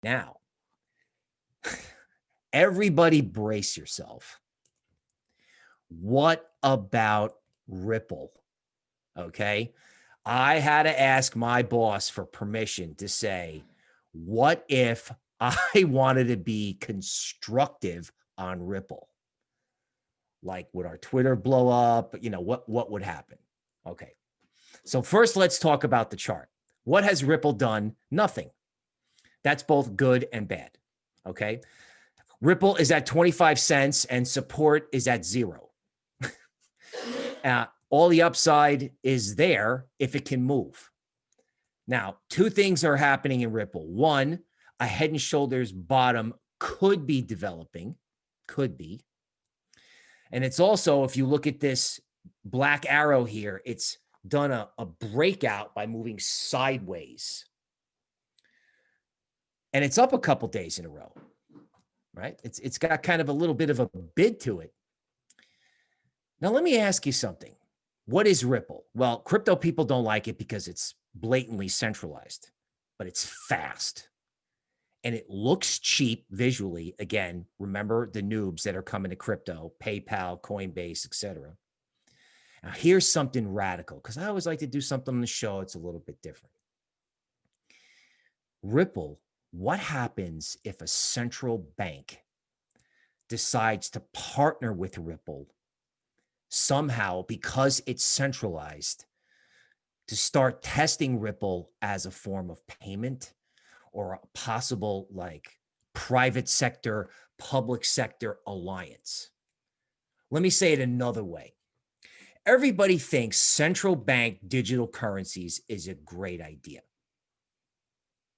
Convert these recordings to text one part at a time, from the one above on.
Now, everybody brace yourself. What about Ripple? Okay. I had to ask my boss for permission to say, what if I wanted to be constructive on Ripple? Like, would our Twitter blow up? You know, what would happen? Okay. So first, let's talk about the chart. What has Ripple done? Nothing. That's both good and bad. Okay. Ripple is at 25 cents and support is at 0. All the upside is there if it can move. Now, two things are happening in Ripple. One, a head and shoulders bottom could be developing, could be. And it's also, if you look at this black arrow here, it's done a breakout by moving sideways. And it's up a couple days in a row, right? It's got kind of a little bit of a bid to it. Now, let me ask you something. What is Ripple? Well, crypto people don't like it because it's blatantly centralized, but it's fast. And it looks cheap visually. Again, remember the noobs that are coming to crypto, PayPal, Coinbase, etc. Now, here's something radical, because I always like to do something on the show. It's a little bit different. Ripple, what happens if a central bank decides to partner with Ripple somehow, because it's centralized, to start testing Ripple as a form of payment or a possible like private sector, public sector alliance? Let me say it another way. Everybody thinks central bank digital currencies is a great idea.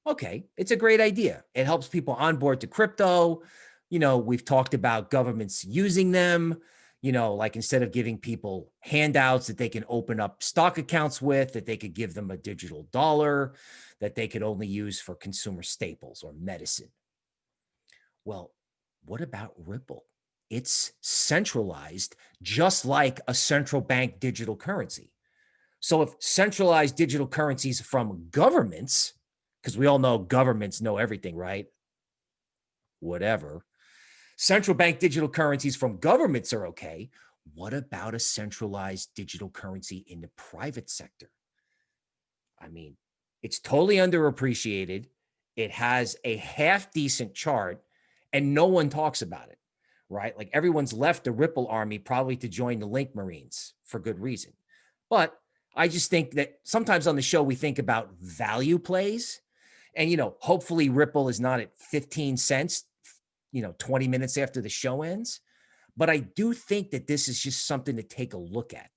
Okay, it's a great idea. It helps people onboard to crypto. You know, we've talked about governments using them. You know, like instead of giving people handouts that they can open up stock accounts with, that they could give them a digital dollar that they could only use for consumer staples or medicine. Well, what about Ripple? It's centralized, just like a central bank digital currency. So if centralized digital currencies from governments, because we all know governments know everything, right? Whatever. Central bank digital currencies from governments are okay. What about a centralized digital currency in the private sector? I mean, it's totally underappreciated. It has a half decent chart and no one talks about it, right? Like everyone's left the Ripple army probably to join the Link Marines for good reason. But I just think that sometimes on the show, we think about value plays and, you know, hopefully Ripple is not at 15 cents, 20 minutes after the show ends. But I do think that this is just something to take a look at.